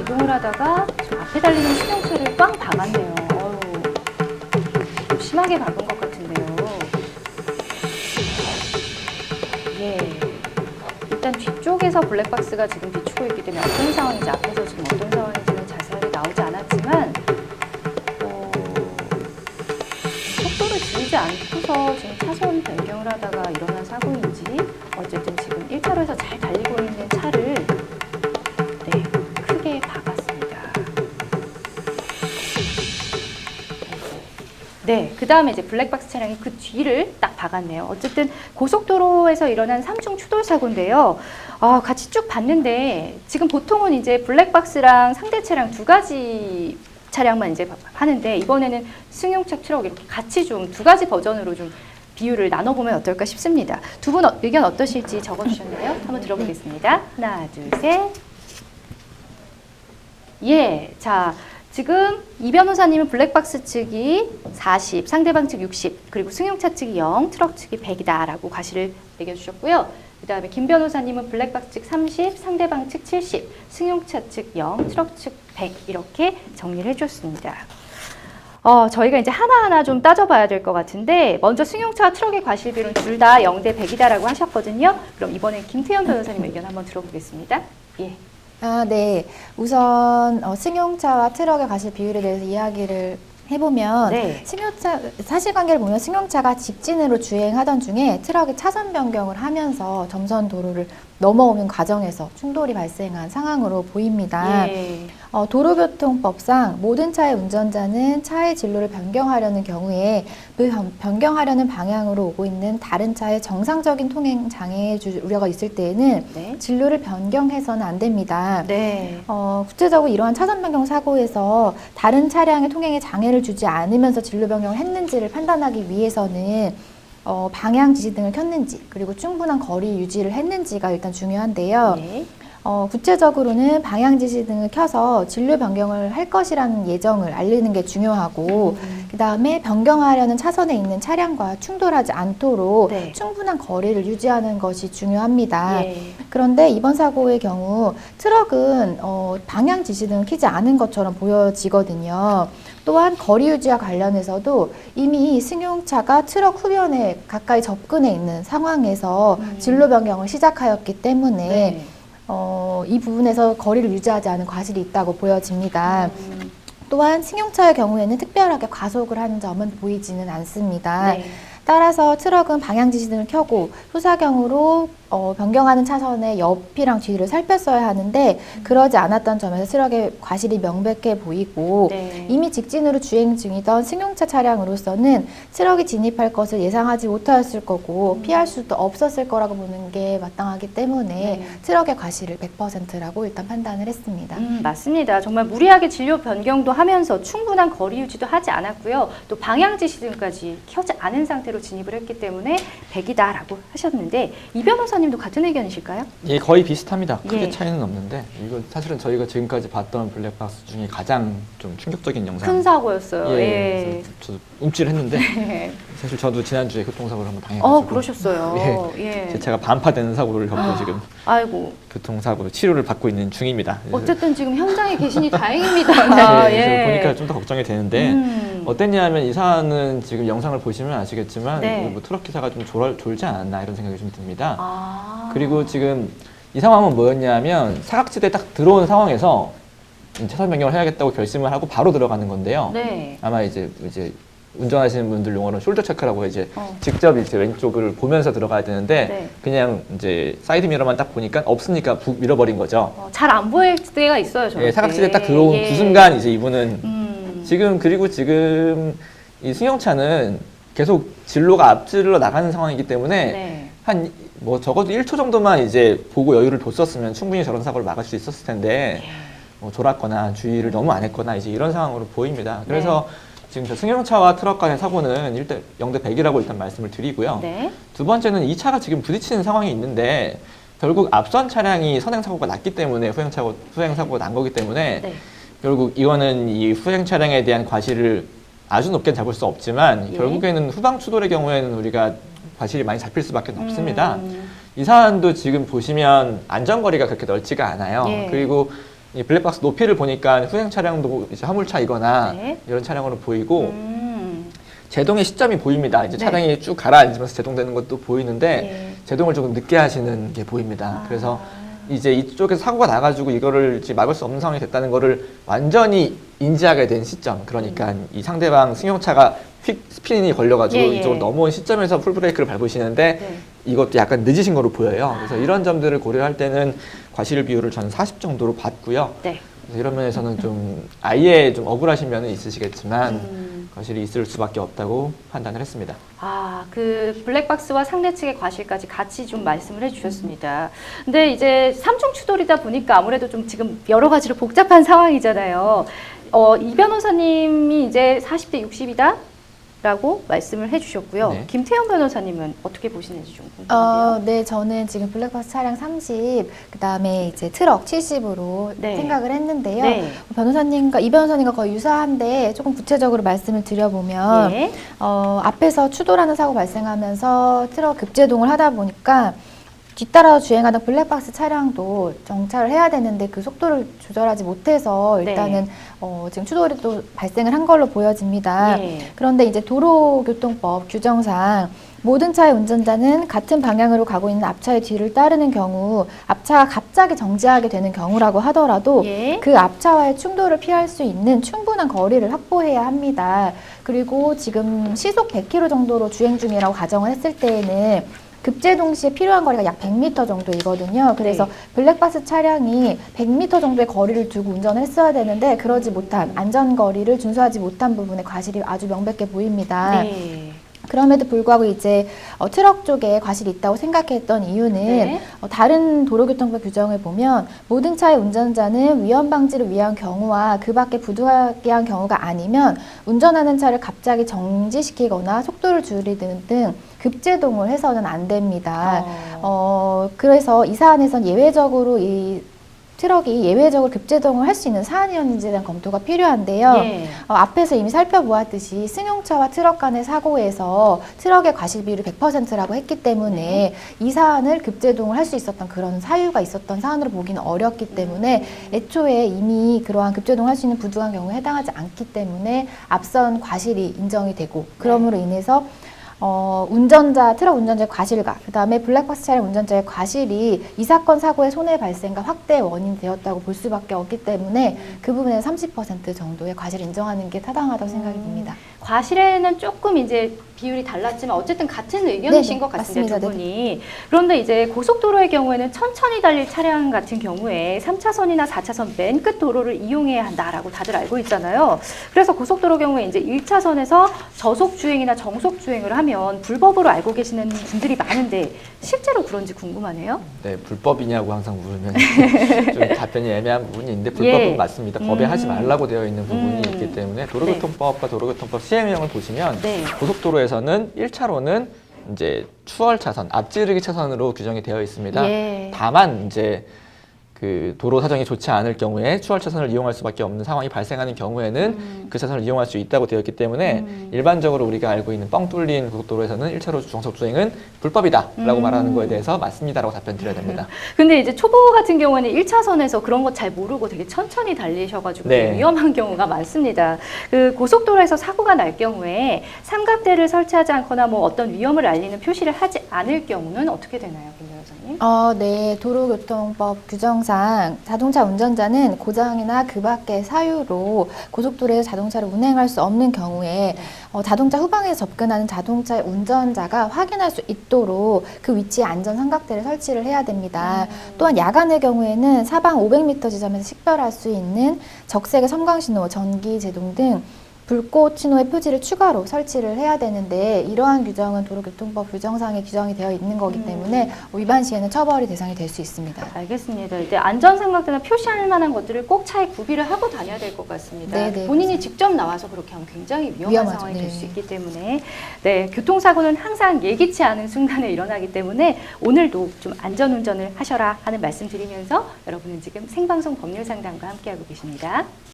이동을 하다가 저 앞에 달리는 승용차를 꽝 박았네요. 좀 심하게 박은 것 같은데요. 예. 일단 뒤쪽에서 블랙박스가 지금 비추고 있기 때문에 어떤 상황인지, 앞에서 지금 어떤 상황인지는 자세하게 나오지 않았지만 속도를 줄이지 않고서 지금 차선 변경을 하다가 일어난 사고인지 어쨌든 지금 1차로에서 잘 달리고 있는 차를 크게 박았습니다. 네, 그 다음에 이제 블랙박스 차량이 그 뒤를 딱 박았네요. 어쨌든 고속도로에서 일어난 3중 추돌 사고인데요. 같이 쭉 봤는데 지금 보통은 이제 블랙박스랑 상대 차량 두 가지 차량만 이제 하는데 이번에는 승용차, 트럭 이렇게 같이 좀 두 가지 버전으로 좀 비율을 나눠보면 어떨까 싶습니다. 두 분 의견 어떠실지 적어주셨나요? 한번 들어보겠습니다. 하나, 둘, 셋. 예, 자, 지금 이 변호사님은 블랙박스 측이 40, 상대방 측 60, 그리고 승용차 측이 0, 트럭 측이 100이다 라고 과실을 매겨주셨고요. 그 다음에 김 변호사님은 블랙박스 측 30, 상대방 측 70, 승용차 측 0, 트럭 측 100 이렇게 정리를 해주셨습니다. 저희가 이제 하나하나 좀 따져봐야 될 것 같은데 먼저 승용차와 트럭의 과실비율은 둘 다 0대 100이다라고 하셨거든요. 그럼 이번엔 김태현 변호사님 의견 한번 들어보겠습니다. 예. 네. 우선 승용차와 트럭의 과실 비율에 대해서 이야기를 해보면 네. 승용차 사실관계를 보면 승용차가 직진으로 주행하던 중에 트럭이 차선 변경을 하면서 점선 도로를 넘어오는 과정에서 충돌이 발생한 상황으로 보입니다. 예. 도로교통법상 모든 차의 운전자는 차의 진로를 변경하려는 경우에 그 변경하려는 방향으로 오고 있는 다른 차의 정상적인 통행 장애의 우려가 있을 때에는 네. 진로를 변경해서는 안 됩니다. 네. 구체적으로 이러한 차선 변경 사고에서 다른 차량의 통행에 장애를 주지 않으면서 진로 변경을 했는지를 판단하기 위해서는 방향 지시등을 켰는지 그리고 충분한 거리 유지를 했는지가 일단 중요한데요. 네. 구체적으로는 방향 지시등을 켜서 진로 변경을 할 것이라는 예정을 알리는 게 중요하고 그 다음에 변경하려는 차선에 있는 차량과 충돌하지 않도록 네. 충분한 거리를 유지하는 것이 중요합니다. 예. 그런데 이번 사고의 경우 트럭은 방향 지시등을 켜지 않은 것처럼 보여지거든요. 또한 거리 유지와 관련해서도 이미 승용차가 트럭 후면에 가까이 접근해 있는 상황에서 진로 변경을 시작하였기 때문에 네. 이 부분에서 거리를 유지하지 않은 과실이 있다고 보여집니다. 또한 승용차의 경우에는 특별하게 과속을 한 점은 보이지는 않습니다. 네. 따라서 트럭은 방향 지시등을 켜고 후사경으로 변경하는 차선의 옆이랑 뒤를 살폈어야 하는데 그러지 않았던 점에서 트럭의 과실이 명백해 보이고 네. 이미 직진으로 주행 중이던 승용차 차량으로서는 트럭이 진입할 것을 예상하지 못하였을 거고 피할 수도 없었을 거라고 보는 게 마땅하기 때문에 네. 트럭의 과실을 100%라고 일단 판단을 했습니다. 맞습니다. 정말 무리하게 진로 변경도 하면서 충분한 거리 유지도 하지 않았고요. 또 방향 지시등까지 켜지 않은 상태로 진입을 했기 때문에 100이다라고 하셨는데 이 변호사님도 같은 의견이실까요? 예, 거의 비슷합니다. 크게 예. 차이는 없는데 이거 사실은 저희가 지금까지 봤던 블랙박스 중에 가장 좀 충격적인 영상. 큰 사고였어요. 예, 예. 그래서 저도 움찔했는데 네. 사실 저도 지난주에 교통사고를 한번 당해가지고 그러셨어요. 예. 제 차가 반파되는 사고를 겪고 지금 아이고. 교통사고 치료를 받고 있는 중입니다. 어쨌든 지금 현장에 계시니 다행입니다. 네, 그래서 보니까 좀 더 걱정이 되는데 어땠냐면 이 사안은 지금 영상을 보시면 아시겠지만 네. 뭐 트럭 기사가 좀 졸지 않았나 이런 생각이 좀 듭니다. 그리고 지금 이 상황은 뭐였냐면 사각지대에 딱 들어온 상황에서 차선 변경을 해야겠다고 결심을 하고 바로 들어가는 건데요. 네. 아마 이제 운전하시는 분들 용어로 숄더 체크라고 이제 직접 이제 왼쪽을 보면서 들어가야 되는데 네. 그냥 이제 사이드 미러만 딱 보니까 없으니까 북 밀어버린 거죠. 잘 안 보일 때가 있어요, 저는. 예, 사각지대에 딱 들어온 예. 그 순간 이제 이분은 지금 이 승용차는 계속 진로가 앞질러 나가는 상황이기 때문에 네. 한 뭐 적어도 1초 정도만 이제 보고 여유를 뒀었으면 충분히 저런 사고를 막을 수 있었을 텐데 뭐 졸았거나 주의를 너무 안 했거나 이제 이런 상황으로 보입니다. 그래서 지금 저 승용차와 트럭 간의 사고는 0대 100이라고 일단 말씀을 드리고요. 네. 두 번째는 이 차가 지금 부딪히는 상황이 있는데 결국 앞선 차량이 선행사고가 났기 때문에 후행사고가 난 거기 때문에 네. 결국 이거는 이 후행 차량에 대한 과실을 아주 높게 잡을 수 없지만 예. 결국에는 후방 추돌의 경우에는 우리가 과실이 많이 잡힐 수밖에 없습니다. 이 사안도 지금 보시면 안전거리가 그렇게 넓지가 않아요. 예. 그리고 이 블랙박스 높이를 보니까 후행 차량도 이제 화물차이거나 네. 이런 차량으로 보이고 제동의 시점이 보입니다. 이제 네. 차량이 쭉 가라앉으면서 제동되는 것도 보이는데 예. 제동을 조금 늦게 하시는 게 보입니다. 그래서 이제 이쪽에서 사고가 나가지고 이거를 이제 막을 수 없는 상황이 됐다는 거를 완전히 인지하게 된 시점. 그러니까 이 상대방 승용차가 휙 스피닝이 걸려가지고 예, 예. 이쪽으로 넘어온 시점에서 풀브레이크를 밟으시는데 네. 이것도 약간 늦으신 거로 보여요. 그래서 이런 점들을 고려할 때는 과실 비율을 저는 40 정도로 봤고요. 네. 그래서 이런 면에서는 좀 아예 좀 억울하신 면은 있으시겠지만 과실이 있을 수밖에 없다고 판단을 했습니다. 아, 그 블랙박스와 상대 측의 과실까지 같이 좀 말씀을 해주셨습니다. 근데 이제 삼중 추돌이다 보니까 아무래도 좀 지금 여러 가지로 복잡한 상황이잖아요. 이 변호사님이 이제 40대 60이다? 라고 말씀을 해주셨고요. 네. 김태현 변호사님은 어떻게 보시는지 좀 궁금한데요. 네, 저는 지금 블랙박스 차량 30, 그 다음에 이제 트럭 70으로 네. 생각을 했는데요. 네. 이 변호사님과 거의 유사한데 조금 구체적으로 말씀을 드려보면, 예. 앞에서 추돌하는 사고 발생하면서 트럭 급제동을 하다 보니까 뒤따라 주행하던 블랙박스 차량도 정차를 해야 되는데 그 속도를 조절하지 못해서 일단은 지금 추돌이 또 발생을 한 걸로 보여집니다. 예. 그런데 이제 도로교통법 규정상 모든 차의 운전자는 같은 방향으로 가고 있는 앞차의 뒤를 따르는 경우 앞차가 갑자기 정지하게 되는 경우라고 하더라도 예. 그 앞차와의 충돌을 피할 수 있는 충분한 거리를 확보해야 합니다. 그리고 지금 시속 100km 정도로 주행 중이라고 가정을 했을 때에는 급제동 시에 필요한 거리가 약 100m 정도이거든요. 그래서 네. 블랙박스 차량이 100m 정도의 거리를 두고 운전을 했어야 되는데 그러지 못한 안전거리를 준수하지 못한 부분에 과실이 아주 명백해 보입니다. 네. 그럼에도 불구하고 이제 트럭 쪽에 과실이 있다고 생각했던 이유는 네. 다른 도로교통법 규정을 보면 모든 차의 운전자는 위험 방지를 위한 경우와 그 밖에 부득이하게 한 경우가 아니면 운전하는 차를 갑자기 정지시키거나 속도를 줄이는 등 급제동을 해서는 안 됩니다. 그래서 이 사안에선 예외적으로 이 트럭이 예외적으로 급제동을 할 수 있는 사안이었는지에 대한 검토가 필요한데요. 예. 앞에서 이미 살펴보았듯이 승용차와 트럭 간의 사고에서 트럭의 과실 비율이 100%라고 했기 때문에 이 사안을 급제동을 할 수 있었던 그런 사유가 있었던 사안으로 보기는 어렵기 때문에 애초에 이미 그러한 급제동을 할 수 있는 부득이한 경우에 해당하지 않기 때문에 앞선 과실이 인정이 되고 그러므로 인해서 트럭 운전자의 과실과 그 다음에 블랙박스 차량 운전자의 과실이 이 사건 사고의 손해 발생과 확대의 원인이 되었다고 볼 수밖에 없기 때문에 그 부분에 30% 정도의 과실을 인정하는 게 타당하다고 생각이 듭니다. 과실에는 조금 이제 비율이 달랐지만 어쨌든 같은 의견이신 네네, 것 같습니다. 맞습니다. 두 분이. 그런데 이제 고속도로의 경우에는 천천히 달릴 차량 같은 경우에 3차선이나 4차선 맨 끝 도로를 이용해야 한다라고 다들 알고 있잖아요. 그래서 고속도로 경우에 이제 1차선에서 저속 주행이나 정속 주행을 하면 불법으로 알고 계시는 분들이 많은데 실제로 그런지 궁금하네요. 네, 불법이냐고 항상 물으면 좀 답변이 애매한 부분이 있는데 불법은 예. 맞습니다. 법에 하지 말라고 되어 있는 부분이 있기 때문에 도로교통법과 도로교통법 시행령을 보시면 네. 고속도로에서는 1차로는 이제 추월 차선, 앞지르기 차선으로 규정이 되어 있습니다. 예. 다만 이제 그 도로 사정이 좋지 않을 경우에 추월 차선을 이용할 수밖에 없는 상황이 발생하는 경우에는 그 차선을 이용할 수 있다고 되어 있기 때문에 일반적으로 우리가 알고 있는 뻥 뚫린 고속도로에서는 1차로 정속 주행은 불법이다라고 말하는 거에 대해서 맞습니다라고 답변 드려야 됩니다. 근데 이제 초보 같은 경우에는 1차선에서 그런 거 잘 모르고 되게 천천히 달리셔가지고 네. 위험한 경우가 많습니다. 그 고속도로에서 사고가 날 경우에 삼각대를 설치하지 않거나 뭐 어떤 위험을 알리는 표시를 하지 않을 경우는 어떻게 되나요, 김 변호사님? 네. 도로교통법 규정상 자동차 운전자는 고장이나 그 밖의 사유로 고속도로에서 자동차를 운행할 수 없는 경우에 자동차 후방에서 접근하는 자동차의 운전자가 확인할 수 있도록 그 위치에 안전 삼각대를 설치를 해야 됩니다. 또한 야간의 경우에는 사방 500m 지점에서 식별할 수 있는 적색의 섬광신호, 전기, 제동 등 불꽃 신호의 표지를 추가로 설치를 해야 되는데 이러한 규정은 도로교통법 규정상에 규정이 되어 있는 거기 때문에 위반 시에는 처벌이 대상이 될 수 있습니다. 알겠습니다. 이제 안전삼각대나 표시할 만한 것들을 꼭 차에 구비를 하고 다녀야 될 것 같습니다. 네네, 본인이 직접 나와서 그렇게 하면 굉장히 위험한 위험하죠. 상황이 네. 될 수 있기 때문에 네, 교통사고는 항상 예기치 않은 순간에 일어나기 때문에 오늘도 좀 안전운전을 하셔라 하는 말씀 드리면서 여러분은 지금 생방송 법률상담과 함께하고 계십니다.